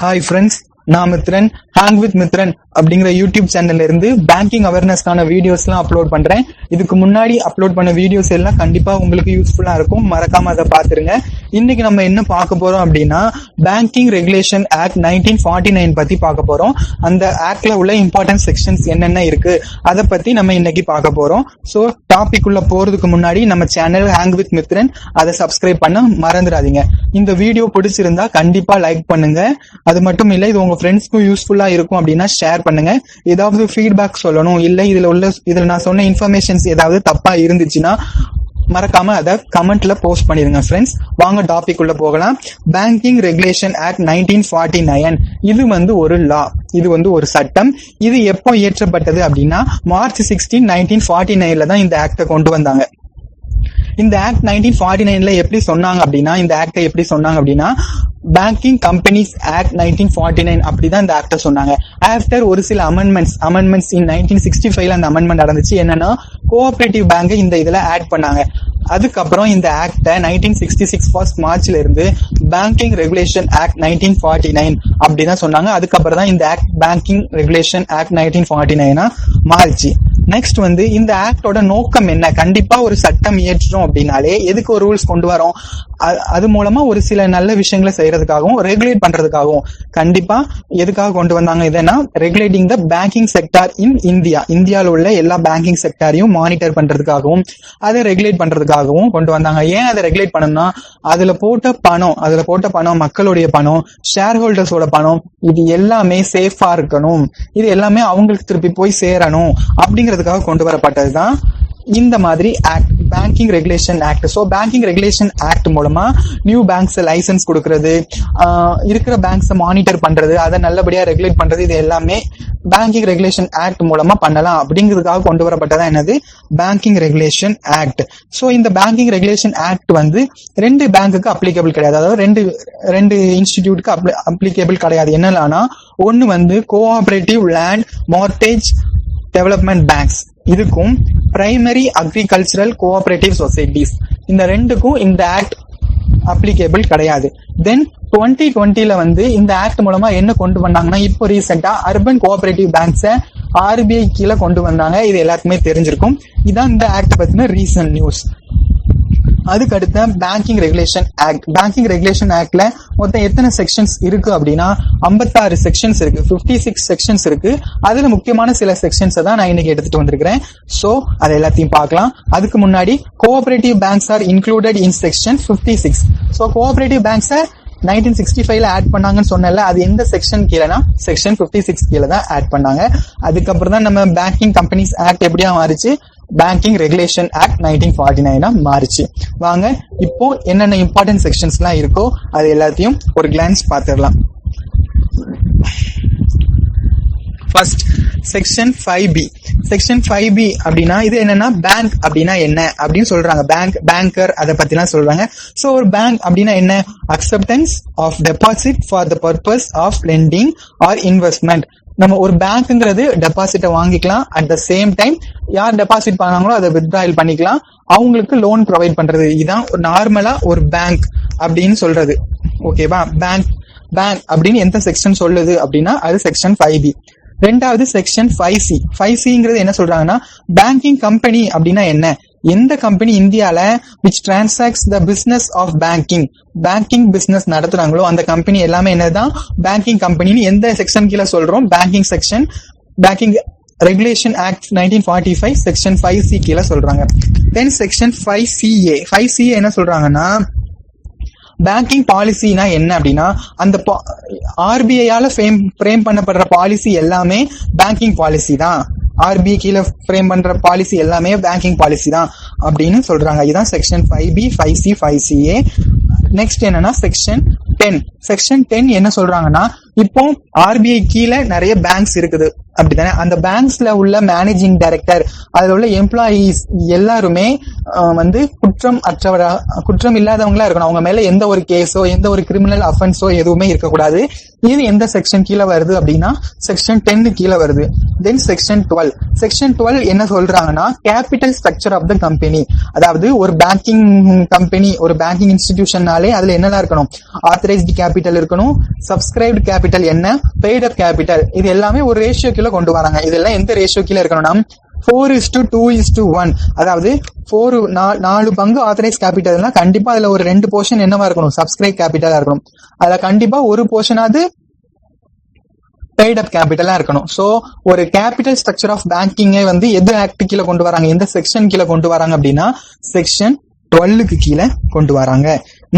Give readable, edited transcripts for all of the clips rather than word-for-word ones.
Hi friends, நான் Mithran. Hang with Mithran அப்படிங்கிற YouTube சேனல்ல இருந்து பேங்கிங் அவேர்னஸ்க்கான வீடியோஸ்லாம் அப்லோட் பண்றேன். இதுக்கு முன்னாடி அப்லோட் பண்ண வீடியோஸ் எல்லாம் கண்டிப்பா உங்களுக்கு யூஸ்ஃபுல்லா இருக்கும். மறக்காம அதை பாத்துருங்க. இன்னைக்கு நம்ம என்ன பார்க்க போறோம் அப்படின்னா, பேங்கிங் ரெகுலேஷன் ஆக்ட் 1949 பத்தி பார்க்க போறோம். அந்த ஆக்ட்ல உள்ள இம்பார்ட்டன்ட் செக்ஷன்ஸ் என்னென்ன இருக்கு அதை பத்தி நம்ம இன்னைக்கு பார்க்க போறோம். ஸோ டாபிக் உள்ள போறதுக்கு முன்னாடி நம்ம சேனல் ஹேங் வித் மித்ரன் அதை சப்ஸ்கிரைப் பண்ண மறந்துடாதீங்க. இந்த வீடியோ பிடிச்சிருந்தா கண்டிப்பா லைக் பண்ணுங்க. அது மட்டும் இல்ல, இது உங்க ஃப்ரெண்ட்ஸ்க்கும் யூஸ்ஃபுல்லா இருக்கும் அப்படின்னா ஷேர் பண்ணுங்க. ஏதாவது ஃபீட்பேக் சொல்லணும், இல்ல இதுல நான் சொன்ன இன்ஃபர்மேஷன்ஸ் ஏதாவது தப்பா இருந்துச்சுன்னா மறக்காம அதை கமெண்ட்ல போஸ்ட் பண்ணிருங்க ஃப்ரெண்ட்ஸ். வாங்க டாபிக் உள்ள போகலாம். பேங்கிங் ரெகுலேஷன் ஆக்ட் 1949 இது ஒரு லா, இது ஒரு சட்டம். இது எப்போ இயற்றப்பட்டது அப்படின்னா மார்ச் 16, 1949 தான் இந்த ஆக்டை கொண்டு வந்தாங்க. இந்த ஆக்ட் 1949 எப்படி சொன்னாங்க அப்படின்னா பேங்கிங் கம்பெனிஸ் ஆக்ட் 1949 அப்படிதான் இந்த ஆக்ட சொன்னாங்க. ஆஃப்டர் ஒரு சில அமெண்ட்மெண்ட்ஸ் இன் 1965 அந்த அமெண்ட்மெண்ட் நடந்துச்சு. என்னன்னா கோஆபரேட்டிவ் பேங்கை இந்த இதுல ஆட் பண்ணாங்க. அதுக்கப்புறம் இந்த ஆக்ட 1966 ஃபர்ஸ்ட் மார்ச்ல இருந்து பேங்கிங் ரெகுலேஷன் ஆக்ட் 1949 அப்படிதான் சொன்னாங்க. அதுக்கப்புறம் தான் இந்த ஆக்ட் பேங்கிங் ரெகுலேஷன் ஆக்ட் 1949 மாறிச்சு. நெக்ஸ்ட் இந்த ஆக்டோட நோக்கம் என்ன? கண்டிப்பா ஒரு சட்டம் இயற்றோம் அப்படின்னாலே எதுக்கு ஒரு ரூல்ஸ் கொண்டு வரோம்? அது மூலமா ஒரு சில நல்ல விஷயங்களை செய்யறதுக்காகவும் ரெகுலேட் பண்றதுக்காகவும் கண்டிப்பா எதுக்காக கொண்டு வந்தாங்க? இதனா regulating the banking sector in இந்தியாவில் உள்ள எல்லா பேங்கிங் செக்டாரையும் மானிட்டர் பண்றதுக்காகவும் அதை ரெகுலேட் பண்றதுக்காகவும் கொண்டு வந்தாங்க. ஏன் அதை ரெகுலேட் பண்ணணும்னா அதுல போட்ட பணம் மக்களுடைய பணம், ஷேர் ஹோல்டர்ஸோட பணம், இது எல்லாமே சேஃபா இருக்கணும், இது எல்லாமே அவங்களுக்கு திருப்பி போய் சேரணும் அப்படிங்கிறதுக்காக கொண்டு வரப்பட்டதுதான் இந்த மாதிரி act, banking regulation act. So banking regulation act மூலமா நியூ பேங்க்ஸ் லைசன்ஸ் கொடுக்கறது, இருக்கிற பேங்க்ஸை மானிட்டர் பண்றது, அதை நல்லபடியா ரெகுலேட் பண்றது, இது எல்லாமே பேங்கிங் ரெகுலேஷன் ஆக்ட் மூலமா பண்ணலாம் அப்படிங்கிறதுக்காக கொண்டு வரப்பட்டதான் என்னது பேங்கிங் ரெகுலேஷன் ஆக்ட். ஸோ இந்த பேங்கிங் ரெகுலேஷன் ஆக்ட் ரெண்டு பேங்குக்கு அப்ளிகபிள் கிடையாது, அதாவது ரெண்டு இன்ஸ்டிடியூட்டுக்கு அப்ளிகபிள் கிடையாது. என்னன்னா ஒன்னு cooperative land mortgage development banks, இதுக்கும் பிரைமரி அக்ரிகல்ச்சரல் கோஆபரேட்டிவ் சொசைட்டிஸ், இந்த ரெண்டுக்கும் இந்த ஆக்ட் அப்ளிகேபிள் கிடையாது. தென் 2020 இந்த ஆக்ட் மூலமா என்ன கொண்டு வந்தாங்கன்னா, இப்போ ரீசெண்டா அர்பன் கோஆபரேட்டிவ் பேங்க்ஸை RBI கீழே கொண்டு வந்தாங்க. இது எல்லாருக்குமே தெரிஞ்சிருக்கும். இதான் இந்த ஆக்ட் பத்தின ரீசன்ட் நியூஸ். அதுக்கு அடுத்த banking regulation act. Banking regulation ஆக்ட்ல மொத்தம் எத்தனை செக்ஷன்ஸ் இருக்கு அப்படின்னா 56 செக்ஷன்ஸ் இருக்கு, 56 செக்ஷன்ஸ் இருக்கு. அதுல முக்கியமான சில செக்ஷன்ஸ் தான் நான் இன்னைக்கு எடுத்துட்டு வந்திருக்கிறேன். சோ அதை எல்லாத்தையும் பார்க்கலாம். அதுக்கு முன்னாடி cooperative banks are included in section 56. So cooperative பேங்க்ஸை 1965 ஆட் பண்ணாங்கன்னு சொன்னல, அது எந்த செக்ஷன் கீழனா செக்ஷன் 56 கீழே தான் ஆட் பண்ணாங்க. அதுக்கப்புறம் தான் நம்ம பேங்கிங் கம்பெனிஸ் ஆக்ட் எப்படியா மாறிச்சு, பேங்கிங் ரெகுலேஷன் ஆக்ட் 1949 மாறிச்சு. வாங்க இப்போ என்னென்ன இம்பார்ட்டன்ட் செக்ஷன்ஸ் எல்லாம் இருக்கோ அது எல்லாத்தையும் ஒரு கிளான்ஸ் பார்த்துடலாம். First section 5B. Section 5B அப்படின்னா இது என்னன்னா பேங்க் அப்படின்னா என்ன அப்படின்னு சொல்றாங்க. பேங்கர் அதை பத்திலாம் சொல்றாங்க. சோ ஒரு பேங்க் அப்படின்னா என்ன? Acceptance of deposit for the purpose of lending or investment. நம்ம ஒரு பேங்க்ங்கிறது டெபாசிட்டை வாங்கிக்கலாம், அட் த சேம் டைம் யார் டெபாசிட் பண்ணாங்களோ அதை வித்ட்ராயல் பண்ணிக்கலாம், அவங்களுக்கு லோன் ப்ரொவைட் பண்றது. இதுதான் நார்மலா ஒரு பேங்க் அப்படின்னு சொல்றது. ஓகேவா? பேங்க் அப்படின்னு எந்த செக்ஷன் சொல்லுது அப்படின்னா அது செக்ஷன் 5B. ரெண்டாவது செக்ஷன் 5C. 5Cங்கிறது என்ன சொல்றாங்கன்னா, பேங்கிங் கம்பெனி அப்படின்னா என்ன? எந்த கம்பெனி இந்தியால which transacts the business of banking business நடத்துறாங்களோ அந்த கம்பெனி எல்லாமே என்னதான் பேங்கிங் கம்பெனின்னு எந்த செக்ஷன் கீழே சொல்றோம்? Banking section, banking regulation act 1945 section 5C கீழே சொல்றாங்க. தென் செக்ஷன் 5CA. 5CA என்ன சொல்றாங்கன்னா, பேங்கிங் பாலிசினா என்ன அப்படின்னா அந்த RBI-யால ஃப்ரேம் பண்ணப்படுற பாலிசி எல்லாமே பேங்கிங் பாலிசி தான். RBI கீழே ஃப்ரேம் பண்ற பாலிசி எல்லாமே பேங்கிங் பாலிசி தான் அப்படின்னு சொல்றாங்க. இதுதான் section 5B, 5C, 5CA. Next என்னன்னா செக்ஷன் 10. செக்ஷன் 10 என்ன சொல்றாங்கன்னா, இப்போ RBI கீழே நிறைய பேங்க்ஸ் இருக்குது. அப்படித்தானே? அந்த பேங்க்ஸ்ல உள்ள மேனேஜிங் டைரக்டர், அதுல உள்ள எம்ப்ளாயீஸ் எல்லாருமே வந்து குற்றம் இல்லாதவங்களா இருக்கணும். அவங்க மேல எந்த ஒரு கேஸோ எந்த ஒரு கிரிமினல் அஃபென்ஸோ எதுவுமே இருக்கக்கூடாது. இது எந்த செக்ஷன் கீழே வருது அப்படின்னா செக்ஷன் 10 கீழே வருது. தென் செக்ஷன் 12. செக்ஷன் 12 என்ன சொல்றாங்கன்னா capital structure of the company. அதாவது ஒரு பேங்கிங் கம்பெனி, ஒரு பேங்கிங் இன்ஸ்டிடியூஷன்னாலே அதுல என்னெல்லாம் இருக்கணும்? ஆத்தரைஸ்டு கேபிட்டல் இருக்கணும், சப்ஸ்கிரைப்டு கேபிட்டல் என்ன, பெய்ட் அப் கேபிட்டல், இது எல்லாமே ஒரு ரேஷியோ கீழே கொண்டு வராங்க. இதெல்லாம் எந்த ரேஷியோ கீழே இருக்கணும்னா 4:2:1. அதாவது 4 பங்கு ஆத்தரைஸ் கேபிட்டல்னா கண்டிப்பா அதுல ஒரு 2 போர்ஷன் என்னவா இருக்கணும்? சப்ஸ்கிரைப் கேபிட்டலா இருக்கணும். அதுல கண்டிப்பா ஒரு போர்ஷனாவது பெய்ட் அப் கேபிட்டலா இருக்கணும். சோ ஒரு கேபிட்டல் ஸ்ட்ரக்சர் ஆஃப் பேங்கிங்கை வந்து எது ஆக்ட் கீழே கொண்டு வராங்க, எந்த செக்ஷன் கீழே கொண்டு வராங்க அப்படின்னா செக்ஷன் 12க்கு கீழே கொண்டு வராங்க.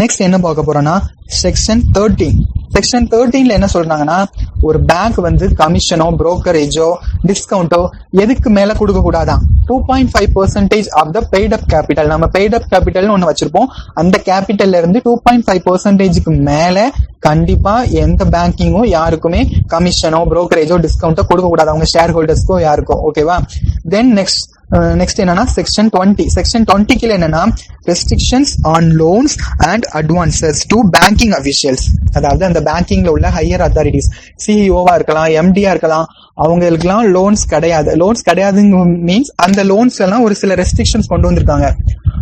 நெக்ஸ்ட் என்ன பார்க்க போறோம்னா செக்ஷன் 13. செக்ஷன் 13ல என்ன சொல்றாங்கன்னா ஒரு பேங்க் வந்து கமிஷனோ புரோக்கரேஜோ டிஸ்கவுண்டோ எதுக்கு மேல கொடுக்க கூடாதான்? 2.5% of the paid up capital. நம்ம பெய்ட் அப் கேபிட்டல்னு ஒண்ணு வச்சிருப்போம். அந்த கேபிட்டல்ல இருந்து 2.5%க்கு மேல கண்டிப்பா எந்த பேங்கிங்கோ யாருக்குமே கமிஷனோ புரோக்கரேஜோ டிஸ்கவுண்டோ கொடுக்க கூடாது, அவங்க ஷேர் ஹோல்டர்ஸ்க்கோ யாருக்கோ. ஓகேவா? தென் நெக்ஸ்ட் என்னன்னா செக்ஷன் 20. செக்ஷன் 20 கீழ என்னன்னா restrictions on loans and advances to banking officials. அதாவது அந்த பேங்கிங்ல உள்ள ஹையர் அத்தாரிட்டிஸ், சிஇஓவா இருக்கலாம், எம்டியா இருக்கலாம், அவங்களுக்குலாம் லோன்ஸ் கிடையாது. லோன்ஸ் கிடையாதுன்னு மீன்ஸ் அந்த லோன்ஸ் எல்லாம் ஒரு சில ரெஸ்ட்ரிக்ஷன்ஸ் கொண்டு வந்திருக்காங்க.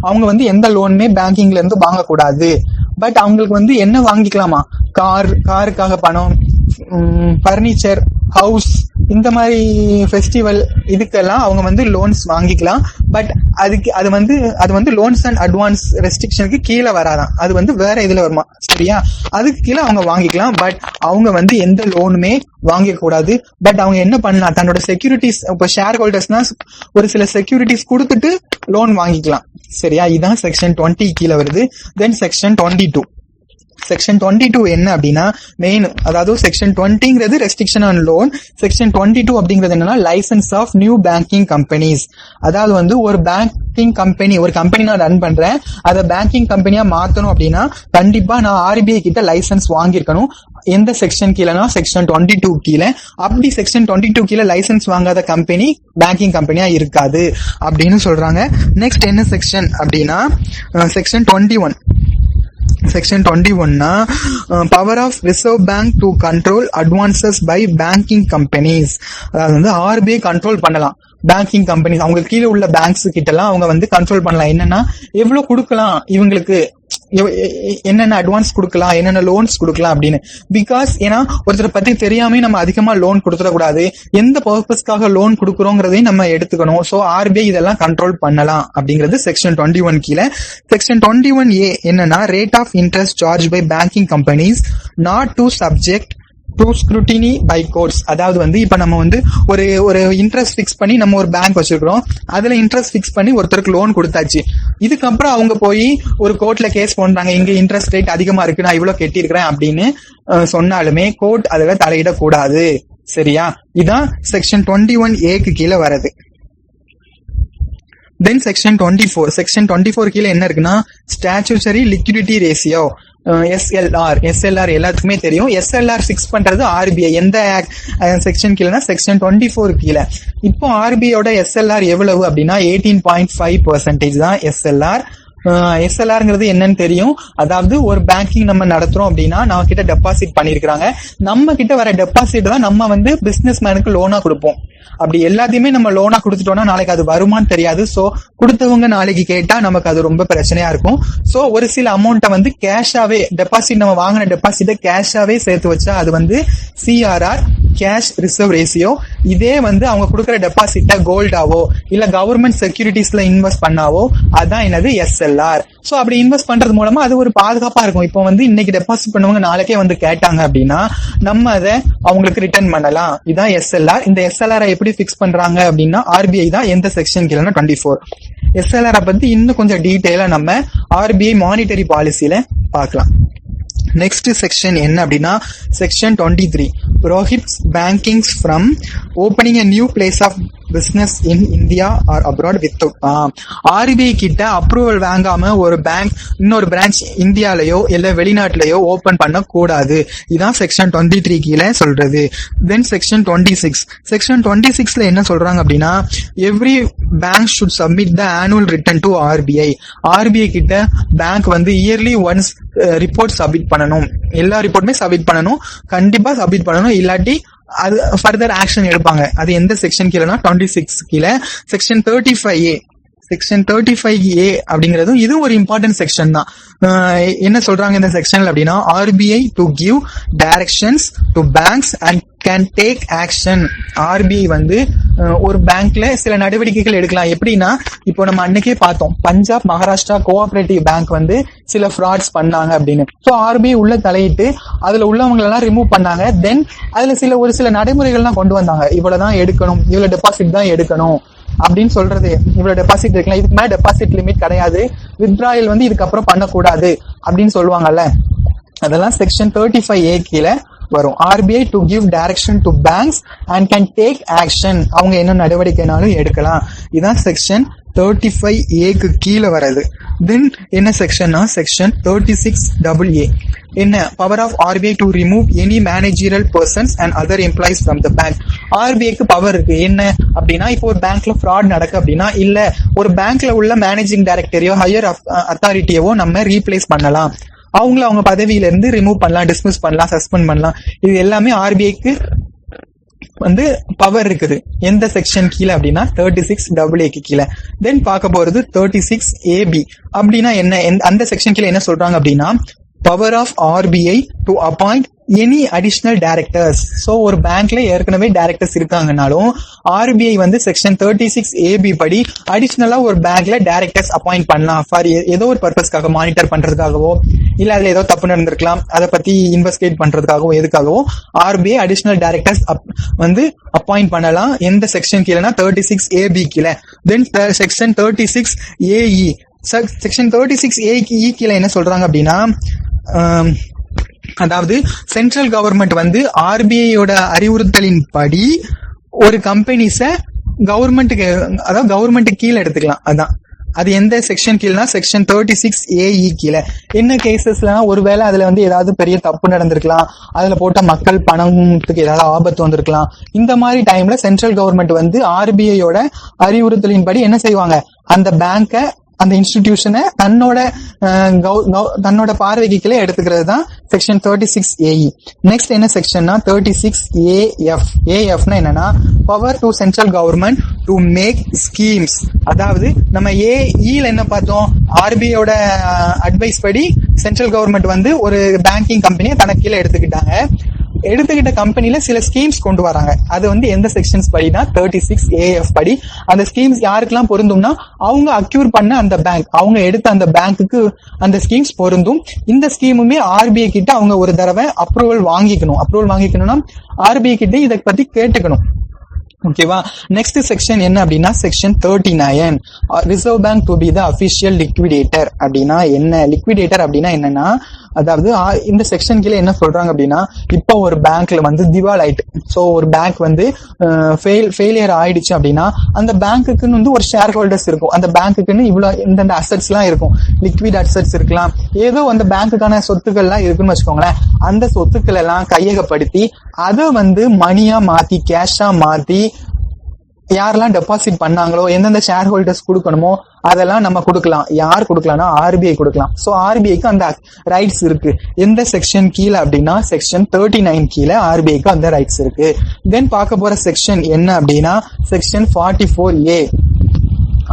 அவங்க வந்து எந்த லோனுமே பேங்கிங்ல இருந்து வாங்கக்கூடாது. பட் அவங்களுக்கு வந்து என்ன வாங்கிக்கலாமா? காருக்காக பணம், பர்னிச்சர், ஹவுஸ், இந்த மாதிரி ஃபெஸ்டிவல் இதுக்கெல்லாம் அவங்க வந்து லோன்ஸ் வாங்கிக்கலாம். பட் அது வந்து லோன்ஸ் அண்ட் அட்வான்ஸ் ரெஸ்ட்ரிக்ஷனுக்கு கீழே வராதான். அது வந்து வேற இதுல வருமா? சரியா? அதுக்கு கீழே அவங்க வாங்கிக்கலாம். பட் அவங்க வந்து எந்த லோனுமே வாங்க கூடாது. பட் அவங்க என்ன பண்ணலாம்? தன்னோட செக்யூரிட்டிஸ், இப்ப ஷேர் ஹோல்டர்ஸ்னா ஒரு சில செக்யூரிட்டிஸ் கொடுத்துட்டு லோன் வாங்கிக்கலாம். சரியா? இதுதான் செக்ஷன் 20 கீழே வருது. தென் செக்ஷன் 22. செக்ஷன் 22 என்ன அப்படின்னா மெயின், அதாவது செக்ஷன் 20ங்கிறது ரெஸ்ட்ரிக்ஷன் ஆன் லோன், செக்ஷன் 22 அப்படிங்கிறது என்னன்னா license of new banking companies. அதாவது வந்து ஒரு பேங்கிங் கம்பெனி, ஒரு கம்பெனி நான் ரன் பண்றேன், அதை பேங்கிங் கம்பெனியா மாத்தணும் அப்படின்னா கண்டிப்பா நான் ஆர்பிஐ கிட்ட லைசன்ஸ் வாங்கியிருக்கணும். எந்த செக்ஷன் கீழனா செக்ஷன் 22 கீழே. அப்படி செக்ஷன் 22 கீழே லைசன்ஸ் வாங்காத கம்பெனி பேங்கிங் கம்பெனியா இருக்காது அப்படின்னு சொல்றாங்க. நெக்ஸ்ட் என்ன செக்ஷன் அப்படின்னா செக்ஷன் 21. செக்ஷன் 21னா power of reserve bank to control advances by banking companies. அதாவது வந்து ஆர்பிஐ கண்ட்ரோல் பண்ணலாம் பேங்கிங் கம்பெனிஸ், அவங்க கீழே உள்ள பேங்க்ஸ் கிட்ட எல்லாம் அவங்க வந்து கண்ட்ரோல் பண்ணலாம். என்னன்னா எவ்வளவு கொடுக்கலாம் இவங்களுக்கு, என்னென்ன அட்வான்ஸ் கொடுக்கலாம், என்னென்ன லோன்ஸ் கொடுக்கலாம் அப்படின்னு. பிகாஸ் ஏன்னா ஒருத்தரை பத்தி தெரியாம நம்ம அதிகமா லோன் கொடுத்துடக்கூடாது, எந்த பர்பஸ்க்காக லோன் கொடுக்குறோங்கிறதையும் நம்ம எடுத்துக்கணும். ஸோ ஆர்பிஐ இதெல்லாம் கண்ட்ரோல் பண்ணலாம் அப்படிங்கிறது செக்ஷன் 21 கீழே. செக்ஷன் 21A என்னன்னா rate of interest charge by banking companies not to subject to scrutiny by courts. அதாவது வந்து இப்ப நம்ம வந்து ஒரு இன்ட்ரெஸ்ட் பிக்ஸ் பண்ணி நம்ம ஒரு பேங்க் வச்சிருக்கிறோம், அதுல இன்ட்ரெஸ்ட் பிக்ஸ் பண்ணி ஒருத்தருக்கு லோன் கொடுத்தாச்சு. இதுக்கப்புறம் அவங்க போய் ஒரு கோர்ட்ல கேஸ் போடுறாங்க, இங்க இன்ட்ரெஸ்ட் ரேட் அதிகமா இருக்கு, நான் இவ்வளவு கெட்டிருக்கிறேன் அப்படின்னு சொன்னாலுமே கோர்ட் அதுல தலையிடக்கூடாது. சரியா? இதான் செக்ஷன் 21A கீழே வருது. தென் செக்ஷன் 24. செக்ஷன் 24 கீழே என்ன இருக்குன்னா ஸ்டாச்சுட்டரி லிக்விடிட்டி ரேஷியோ, எஸ்எல்ஆர் எல்லாத்துக்குமே தெரியும். எஸ்எல்ஆர் ஃபிக்ஸ் பண்றது ஆர்பிஐ. எந்த செக்ஷன் கீழனா செக்ஷன் 24 கீழே. இப்போ ஆர்பிஐயோட எஸ்எல்ஆர் எவ்வளவு அப்படின்னா 18.5% தான் எஸ்எல்ஆர். எஸ்எல்ஆர்ங்கிறது என்னன்னு தெரியும். அதாவது ஒரு பேங்கிங் நம்ம நடத்துறோம் அப்படின்னா நம்ம கிட்ட டெபாசிட் பண்ணிருக்காங்க, நம்ம கிட்ட வர டெபாசிட் தான் நம்ம வந்து பிசினஸ் மேனுக்கு லோனா கொடுப்போம். அப்படி எல்லாத்தையுமே நம்ம லோனா கொடுத்துட்டோம்னா நாளைக்கு அது வருமானு தெரியாது. சோ கொடுத்தவங்க நாளைக்கு கேட்டா நமக்கு அது ரொம்ப பிரச்சனையா இருக்கும். சோ ஒரு சில அமௌண்ட்டை வந்து கேஷாவே டெபாசிட், நம்ம வாங்கின டெபாசிட்டை கேஷாவே சேர்த்து வச்சா அது வந்து சிஆர்ஆர், கேஷ் ரிசர்வ் ரேஷியோ. இதே வந்து அவங்க கொடுக்குற டெபாசிட்டை கோல்டாவோ இல்ல கவர்மெண்ட் செக்யூரிட்டிஸ்ல இன்வெஸ்ட் பண்ணாவோ அதான் என்னது எஸ்எல்ஆர். சோ அப்படி இன்வெஸ்ட் பண்றது மூலமா அது ஒரு பாதுகாப்பா இருக்கும். இப்போ வந்து இன்னைக்கு டெபாசிட் பண்ணவங்க நாளைக்கே வந்து கேட்டாங்க அப்படின்னா நம்ம அதை அவங்களுக்கு ரிட்டர்ன் பண்ணலாம். இதான் எஸ்எல்ஆர். இந்த எஸ்எல்ஆர் எப்படி பிக்ஸ் பண்றாங்க அப்படின்னா ஆர்பிஐ தான். எந்த செக்ஷன் கீழனா 24. எஸ்எல்ஆர் பத்தி இன்னும் கொஞ்சம் டீடைலா நம்ம ஆர்பிஐ மானிட்டரி பாலிசியில பார்க்கலாம். நெக்ஸ்ட் செக்ஷன் என்ன அப்படின்னா section 23 prohibits bankings from opening a new place of business in India or abroad without. RBI கிட்ட அப்ரூவல் வாங்காம ஒரு பேங்க் இன்னொரு பிரான்ச் இந்தியாலயோ இல்ல வெளிநாட்டுலயோ ஓபன் பண்ண கூடாது. இதான் செக்ஷன் 23 கீழே சொல்றது. தென் செக்ஷன் 26. செக்ஷன் 26ல என்ன சொல்றாங்க அப்படின்னா, every bank should submit the annual return to RBI. RBI கிட்ட பேங்க் வந்து இயர்லி ஒன்ஸ் ரிப்போர்ட் சப்மிட் பண்ணணும். எல்லா ரிப்போர்ட்டுமே சப்மிட் பண்ணணும், கண்டிப்பா சப்மிட் பண்ணணும். இல்லாட்டி அது ஃபர்தர் ஆக்ஷன் எடுப்பாங்க. அது எந்த செக்ஷன் கீழனா 26 கீழே. Section 35A. செக்ஷன் 35A அப்படிங்கிறதும் இது ஒரு இம்பார்ட்டன்ட் செக்ஷன் தான். என்ன சொல்றாங்க இந்த செக்ஷன்ல அப்படின்னா, RBI to give directions to banks and can take action. RBI வந்து ஒரு பேங்க்ல சில நடவடிக்கைகள் எடுக்கலாம். எப்படின்னா, இப்போ நம்ம அன்னைக்கே பார்த்தோம், பஞ்சாப் மகாராஷ்டிரா கோஆபரேட்டிவ் பேங்க் வந்து சில ஃப்ராட்ஸ் பண்ணாங்க அப்படின்னு. ஸோ ஆர்பிஐ உள்ள தலையிட்டு அதுல உள்ளவங்க எல்லாம் ரிமூவ் பண்ணாங்க. தென் அதுல ஒரு சில நடைமுறைகள்லாம் கொண்டு வந்தாங்க. இவ்வளவுதான் எடுக்கணும், இவ்வளவு டெபாசிட் தான் எடுக்கணும் அப்படின்னு சொல்றது. இவ்வளவு டெபாசிட் இருக்கலாம், இதுக்கு மேல டெபாசிட் லிமிட் கிடையாது, வித்ட்ராயல் வந்து இதுக்கப்புறம் பண்ணக்கூடாது அப்படின்னு சொல்லுவாங்கல்ல. அதெல்லாம் செக்ஷன் 35A கீழே வரும். RBI to give direction to banks and can take action. அவங்க என்ன நடவடிக்கைனாலும் எடுக்கலாம். இதான் செக்ஷன் 35A கீழே வர்றது. தென் என்ன செக்ஷன்னா, செக்ஷன் 36AA. என்ன, power of RBI to remove any managerial persons and other employees from the bank. ஆர்பிஐக்கு பவர் இருக்கு. என்ன அப்படின்னா, இப்போ ஒரு பேங்க்ல ஃப்ராட் நடக்கு அப்படின்னா, இல்ல ஒரு பேங்க்ல உள்ள மேனேஜிங் டைரக்டரையோ ஹையர் அத்தாரிட்டியவோ நம்ம ரீப்ளேஸ் பண்ணலாம். அவங்க பதவியில இருந்து ரிமூவ் பண்ணலாம், டிஸ்மிஸ் பண்ணலாம், சஸ்பெண்ட் பண்ணலாம். இது எல்லாமே ஆர்பிஐக்கு வந்து பவர் இருக்குது. எந்த செக்ஷன் கீழே அப்படின்னா 36AA கீழே. தென் பார்க்க போறது 36AB. அப்படின்னா என்ன, அந்த செக்ஷன் கீழே என்ன சொல்றாங்க அப்படின்னா, power of RBI to appoint any additional directors. So ஒரு பேங்க்ல ஏற்கனவே டைரக்டர்ஸ் இருக்காங்கனாலும் ஆர்பிஐ வந்து செக்ஷன் 36AB படி அடிஷனலா ஒரு பேங்க்ல டைரக்டர்ஸ் அப்பாயிண்ட் பண்ணலாம். ஃபார் ஏதோ ஒரு பர்பஸ்க்காக, மானிட்டர் பண்றதுக்காகவோ இல்ல அதுல ஏதோ தப்பு நடந்திருக்கலாம், அதை பத்தி இன்வெஸ்டிகேட் பண்றதுக்காகவோ எதுக்காகவோ ஆர்பிஐ அடிஷனல் டைரக்டர்ஸ் வந்து அப்பாயிண்ட் பண்ணலாம். எந்த செக்ஷன் கீழனா 36AB கீழே. தென் செக்ஷன் 36AE. செக்ஷன் 36AE கீழே என்ன சொல்றாங்க அப்படின்னா, அதாவது சென்ட்ரல் கவர்மெண்ட் வந்து ஆர்பிஐயோட அறிவுறுத்தலின் படி ஒரு கம்பெனிஸ கவர்மெண்ட்டுக்கு, அதாவது கவர்மெண்ட் கீழே எடுத்துக்கலாம். அதான் அது எந்த செக்ஷன் கீழனா செக்ஷன் 36AE கீழே. என்ன கேசஸ்லாம், ஒருவேளை அதுல வந்து ஏதாவது பெரிய தப்பு நடந்திருக்கலாம், அதுல போட்ட மக்கள் பணத்துக்கு ஏதாவது ஆபத்து வந்திருக்கலாம். இந்த மாதிரி டைம்ல சென்ட்ரல் கவர்மெண்ட் வந்து ஆர்பிஐயோட அறிவுறுத்தலின் படி என்ன செய்வாங்க, அந்த பேங்கை, அந்த இன்ஸ்டிடியூஷனை தன்னோட பார்வைக்கு கீழே எடுத்துக்கிறது தான் செக்ஷன் 36AE. நெக்ஸ்ட் என்ன செக்ஷன்னா 36AF. AFனா என்னன்னா, power to central government to make schemes. அதாவது நம்ம AEல என்ன பார்த்தோம், ஆர்பிஐயோட அட்வைஸ் படி சென்ட்ரல் கவர்மெண்ட் வந்து ஒரு பேங்கிங் கம்பெனியை தனக்கு கீழே எடுத்துக்கிட்ட கம்பெனில சில ஸ்கீம்ஸ் கொண்டு வராங்க. அது வந்து எந்த செக்ஷன்ஸ் படினா 36AF படி. அந்த ஸ்கீம்ஸ் யாருக்கெல்லாம் பொருந்தும்னா, அவங்க அக்யூர் பண்ண அந்த பேங்க், அவங்க எடுத்த அந்த பேங்க்குக்கு அந்த ஸ்கீம்ஸ் பொருந்தும். இந்த ஸ்கீமுமே ஆர்பிஐ கிட்ட அவங்க ஒரு தடவை அப்ரூவல் வாங்கிக்கணும்னா ஆர்பிஐ கிட்ட இதை பத்தி கேட்டுக்கணும். ஓகேவா. நெக்ஸ்ட் செக்ஷன் என்ன அப்படின்னா, section 39. Reserve bank to be the official liquidator. அப்படின்னா என்ன, லிக்விடேட்டர் அப்படின்னா என்னன்னா, அதாவது இந்த செக்ஷன் கீழே என்ன சொல்றாங்க அப்படின்னா, இப்போ ஒரு பேங்க்ல வந்து திவால் ஆயிட்டு, ஸோ ஒரு பேங்க் வந்து ஃபெயிலியர் ஆயிடுச்சு அப்படின்னா, அந்த பேங்க்குன்னு வந்து ஒரு ஷேர் ஹோல்டர்ஸ் இருக்கும். அந்த பேங்க்குன்னு இவ்வளவு இந்த அசட்ஸ் எல்லாம் இருக்கும், லிக்விட் அசட்ஸ் இருக்கலாம், ஏதோ அந்த பேங்க்குக்கான சொத்துக்கள்லாம் இருக்குன்னு வச்சுக்கோங்களேன். அந்த சொத்துக்கள் எல்லாம் கையகப்படுத்தி அதை வந்து மணியா மாத்தி, கேஷா மாத்தி, யாரெல்லாம் டெபாசிட் பண்ணாங்களோ, எந்தெந்த ஷேர் ஹோல்டர்ஸ் கொடுக்கணுமோ அதெல்லாம் நம்ம கொடுக்கலாம். யார் கொடுக்கலாம்னா ஆர்பிஐ கொடுக்கலாம். ஸோ ஆர்பிஐக்கு அந்த ரைட்ஸ் இருக்கு. எந்த செக்ஷன் கீழே அப்படின்னா செக்ஷன் 39 கீழே ஆர்பிஐக்கு அந்த ரைட்ஸ் இருக்கு. தென் பார்க்க போற செக்ஷன் என்ன அப்படின்னா, section 44A.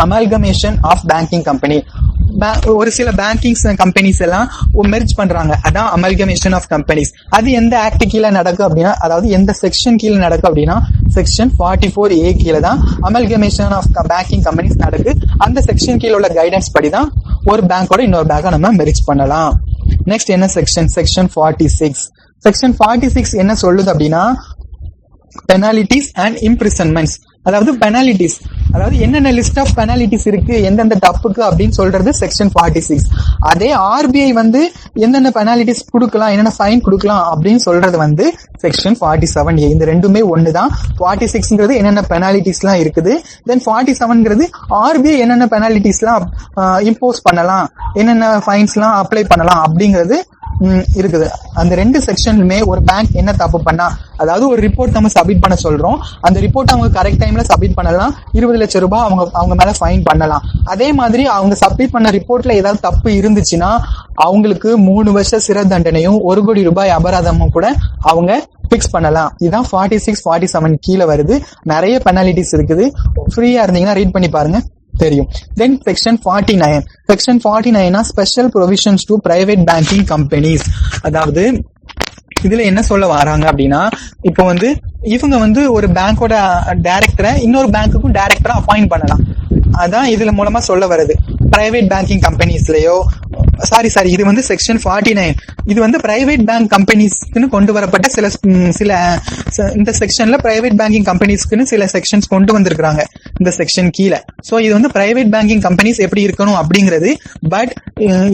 Amalgamation of banking company. ஒரு சில பேங்கிங் கம்பெனிஸ் எல்லாம் மெர்ஜ் பண்றாங்க, அதான் அமல்கமேஷன் ஆஃப் கம்பெனிஸ். அது எந்த ஆக்ட் கீழே நடக்கும் அப்படின்னா, அதாவது எந்த செக்ஷன் கீழே நடக்கும் அப்படின்னா செக்ஷன் 44A கீழே தான் அமல்கமேஷன் ஆஃப் பேங்கிங் கம்பெனிஸ் நடக்கு. அந்த செக்ஷன் கீழே உள்ள கைடன்ஸ் படி தான் ஒரு பேங்கோட இன்னொரு பேங்கை நம்ம மெர்ஜ் பண்ணலாம். நெக்ஸ்ட் என்ன செக்ஷன், செக்ஷன் 46. செக்ஷன் 46 என்ன சொல்லுது அப்படின்னா, பெனாலிட்டிஸ் அண்ட் இம்ப்ரிசன்மெண்ட்ஸ். அதாவது பெனாலிட்டிஸ், அதாவது என்னென்ன லிஸ்ட் ஆஃப் பெனாலிட்டிஸ் இருக்கு எந்தெந்த தப்புக்கு அப்படின்னு சொல்றது செக்ஷன் 46. அதே ஆர்பிஐ வந்து என்னென்ன பெனாலிட்டிஸ் கொடுக்கலாம், என்னென்ன ஃபைன் கொடுக்கலாம் அப்படின்னு சொல்றது வந்து செக்ஷன் 47A. இந்த ரெண்டுமே ஒண்ணுதான். 46ங்கிறது என்னென்ன பெனாலிட்டிஸ் எல்லாம் இருக்குது, தென் 47ங்கிறது ஆர்பிஐ என்னென்ன பெனாலிட்டிஸ் எல்லாம் இம்போஸ் பண்ணலாம், என்னென்ன ஃபைன்ஸ் எல்லாம் அப்ளை பண்ணலாம் அப்படிங்கிறது இருக்குது. அந்த ரெண்டு செக்ஷனுமே ஒரு பேங்க் என்ன தப்பு பண்ணா, அதாவது ஒரு ரிப்போர்ட் நம்ம சப்மிட் பண்ண சொல்றோம், அந்த ரிப்போர்ட் அவங்க கரெக்ட் டைம்ல சப்மிட் பண்ணலாம், 20 லட்சம் ரூபாய் அவங்க மேல ஃபைன் பண்ணலாம். அதே மாதிரி அவங்க சப்மிட் பண்ண ரிப்போர்ட்ல ஏதாவது தப்பு இருந்துச்சுன்னா அவங்களுக்கு 3 வருஷ சிறை தண்டனையும் 1 கோடி ரூபாய் அபராதமும் கூட அவங்க பிக்ஸ் பண்ணலாம். இதுதான் 46, 47 கீழே வருது. நிறைய பெனாலிட்டிஸ் இருக்குது. ஃப்ரீயா இருந்தீங்கன்னா ரீட் பண்ணி பாருங்க, தெரியும். தென் section 49. Section 49 special provisions to private banking companies. அதாவது இதுல என்ன சொல்ல வராங்க அப்படின்னா, இப்போ வந்து இவங்க வந்து ஒரு பேங்கோட டைரக்டரை இன்னொரு பேங்க்குக்கும் டைரக்டரா அப்பாயிண்ட் பண்ணலாம். அதான் இதுல மூலமா சொல்ல வருது. பிரைவேட் பேங்கிங் கம்பெனிஸ்லயோ சாரி இது வந்து செக்ஷன் 49. இது வந்து பிரைவேட் பேங்க் கம்பெனிஸ்க்குன்னு கொண்டு வரப்பட்ட சில இந்த செக்ஷன்ல பிரைவேட் பேங்கிங் கம்பெனிஸ்க்குன்னு சில செக்ஷன்ஸ் கொண்டு வந்திருக்காங்க இந்த செக்ஷன் கீழே. சோ இது வந்து பிரைவேட் பேங்கிங் கம்பெனிஸ் எப்படி இருக்கணும் அப்படிங்கிறது. பட்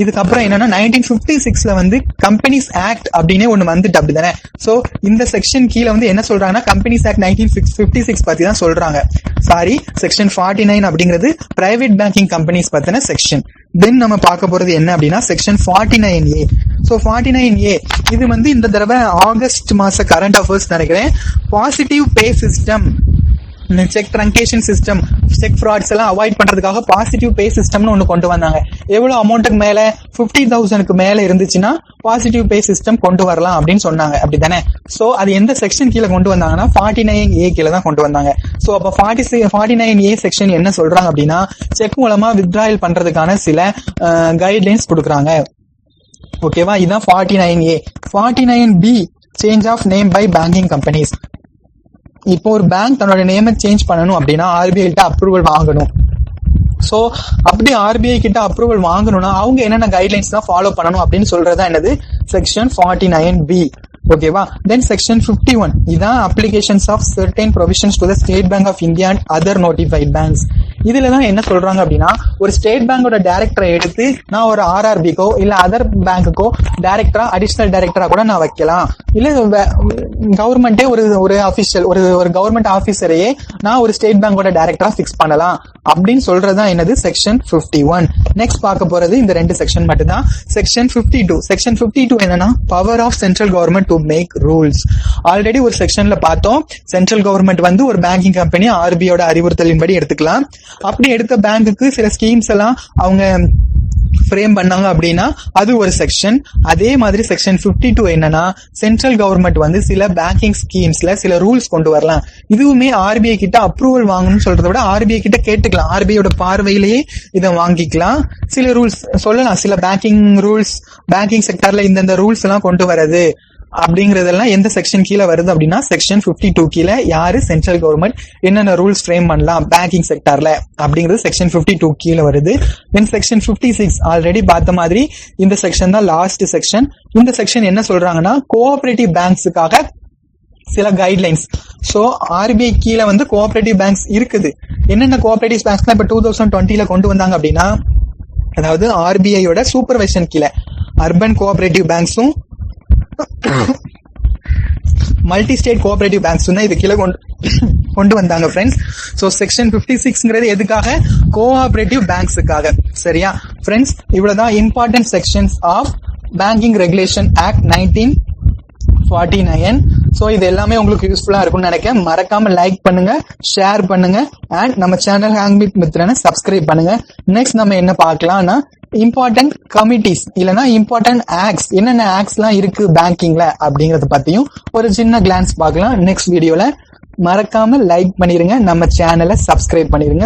இதுக்கப்புறம் என்னன்னா 1956ல வந்து கம்பெனிஸ் ஆக்ட் அப்படின்னு ஒண்ணு வந்துட்டு அப்படிதானே. சோ இந்த செக்ஷன் கீழே வந்து என்ன சொல்றாங்கன்னா கம்பெனிஸ் ஆக்ட் 1956 பத்தி தான் சொல்றாங்க. சாரி, செக்ஷன் 49 அப்படிங்கிறது பிரைவேட் பேங்கிங் கம்பெனிஸ் பத்தின செக்ஷன். தென் நம்ம பார்க்க போறது என்ன அப்படின்னா செக்ஷன் 49A. சோ 49A இது வந்து இந்த தடவை ஆகஸ்ட் மாச கரண்ட் அஃபேர்ஸ் நினைக்கிறேன். Positive pay system, cheque truncation system, cheque frauds எல்லாம் அவாய்ட் பண்றதுக்காக பாசிட்டிவ் பே சிஸ்டம்னு ஒண்ணு கொண்டு வந்தாங்க. எவ்வளவு அமௌண்ட்டுக்கு மேல 50,000க்கு மேல இருந்துச்சுன்னா பாசிட்டிவ் பே சிஸ்டம் கொண்டு வரலாம் அப்படின்னு சொன்னாங்க, அப்படித்தானே. சோ அது எந்த செக்ஷன் கீழே கொண்டு வந்தாங்கன்னா 49A கீழே தான் கொண்டு வந்தாங்க. சோ அப்ப 49A செக்ஷன் என்ன சொல்றாங்க அப்படின்னா, செக் மூலமா வித்ட்ராயல் பண்றதுக்கான சில கைட்லைன்ஸ் கொடுக்குறாங்க. ஓகேவா, இதுதான் 49A. 49B change of name by banking companies. இப்போ ஒரு பேங்க் தன்னோட நேமை சேஞ்ச் பண்ணணும் அப்படின்னா ஆர்பிஐ கிட்ட அப்ரூவல் வாங்கணும். சோ அப்படி ஆர்பிஐ கிட்ட அப்ரூவல் வாங்கணும்னா அவங்க என்னென்ன கைட்லைன்ஸ் தான் ஃபாலோ பண்ணணும் அப்படின்னு சொல்றதா என்னது செக்ஷன் 49B. ஓகேவா. தென் செக்ஷன் 51 இதான் applications of certain provisions to the State Bank of India and other notified banks. இதுல தான் என்ன சொல்றாங்க அப்படின்னா, ஒரு ஸ்டேட் பேங்கோட டைரக்டரை எடுத்து நான் ஒரு ஆர்ஆர்பிக்கோ இல்ல அதர் பேங்க்குக்கோ டைரக்டரா அடிஷனல் டைரக்டரா கூட நான் வைக்கலாம். இல்ல கவர்மெண்டே ஒரு அபிஷியல் ஒரு கவர்மெண்ட் ஆபீசரையே நான் ஒரு ஸ்டேட் பேங்கோட டைரக்டரா பிக்ஸ் பண்ணலாம் அப்படின்னு சொல்றதா என்னது செக்ஷன் 51. நெக்ஸ்ட் பார்க்க போறது இந்த ரெண்டு செக்ஷன் மட்டும் தான். செக்ஷன் 52. செக்ஷன் 52 என்னன்னா power of central government to make rules. Already ஒரு செக்ஷன்ல பார்த்தோம், சென்ட்ரல் கவர்மெண்ட் வந்து ஒரு பேங்கிங் கம்பெனி ஆர்பிஐயோட அறிவுறுத்தலின்படி எடுத்துக்கலாம். அப்படி எடுத்த பேங்குக்கு சில ஸ்கீம்ஸ் எல்லாம் அவங்க ஃப்ரேம் பண்ணாங்க அப்படின்னா அது ஒரு செக்ஷன். அதே மாதிரி செக்ஷன் 52 என்னன்னா சென்ட்ரல் கவர்மெண்ட் வந்து சில பேங்கிங் ஸ்கீம்ஸ்ல சில ரூல்ஸ் கொண்டு வரலாம். இதுவுமே ஆர்பிஐ கிட்ட அப்ரூவல் வாங்கணும்னு சொல்றதை விட ஆர்பிஐ கிட்ட கேட்டுக்கலாம், ஆர்பிஐயோட பார்வையிலேயே இதை வாங்கிக்கலாம். சில ரூல்ஸ் சொல்லலாம், சில பேங்கிங் ரூல்ஸ், பேங்கிங் செக்டர்ல இந்தந்த ரூல்ஸ் எல்லாம் கொண்டு வரது அப்படிங்கறதெல்லாம் எந்த செக்ஷன் கீழே வருது அப்படின்னா செக்ஷன் 52 கீழே யாரு சென்ட்ரல் கவர்மெண்ட் என்னென்ன ரூல்ஸ் ஃப்ரேம் பண்ணலாம் பேங்கிங் செக்டர்ல அப்படிங்கிறது செக்ஷன் 52 கீழே வருது. தென் செக்ஷன் 56 ஆல்ரெடி பார்த்த மாதிரி இந்த செக்ஷன் தான் லாஸ்ட் செக்ஷன். இந்த செக்ஷன் என்ன சொல்றாங்கன்னா கோஆபரேட்டிவ் பேங்க்ஸுக்காக சில கைட்லைன்ஸ். சோ ஆர்பிஐ கீழே வந்து கோஆபரேட்டிவ் பேங்க்ஸ் இருக்குது. என்னென்ன கோஆபரேட்டிவ் பேங்க்ஸ் இப்ப 2020ல கொண்டு வந்தாங்க அப்படின்னா, அதாவது ஆர்பிஐயோட சூப்பர்வைசன் கீழே அர்பன் கோஆபரேட்டிவ் பேங்க்ஸும் மல்டி ஸ்டேட் கோஆபரேட்டிவ் பேங்க்ஸ் தான் இது கீழே கொண்டு வந்தாங்க ஃப்ரெண்ட்ஸ். சோ செக்ஷன் 56ங்கிறது எதுக்காக, கோஆபரேட்டிவ் பேங்க்ஸுக்காக. சரியா ஃப்ரெண்ட்ஸ், இவ்வளவுதான் important sections of banking regulation act 1949. So இது எல்லாமே உங்களுக்கு யூஸ்ஃபுல்லா இருக்கும்னு நினைக்கிறேன். மறக்காம லைக் பண்ணுங்க, ஷேர் பண்ணுங்க, அண்ட் நம்ம சேனல் ஹேங் வித் மித்ரனை சப்ஸ்கிரைப் பண்ணுங்க. நெக்ஸ்ட் நம்ம என்ன பார்க்கலாம்னா இம்பார்ட்டன்ட் கமிட்டிஸ் இல்லனா இம்பார்ட்டன்ட் ஆக்ட்ஸ், என்னென்ன ஆக்ட்ஸ் எல்லாம் இருக்கு பேங்கிங்ல அப்படிங்கறத பத்தியும் ஒரு சின்ன கிளான்ஸ் பார்க்கலாம் நெக்ஸ்ட் வீடியோல. மறக்காம லைக் பண்ணிருங்க, நம்ம சேனலை சப்ஸ்கிரைப் பண்ணிருங்க.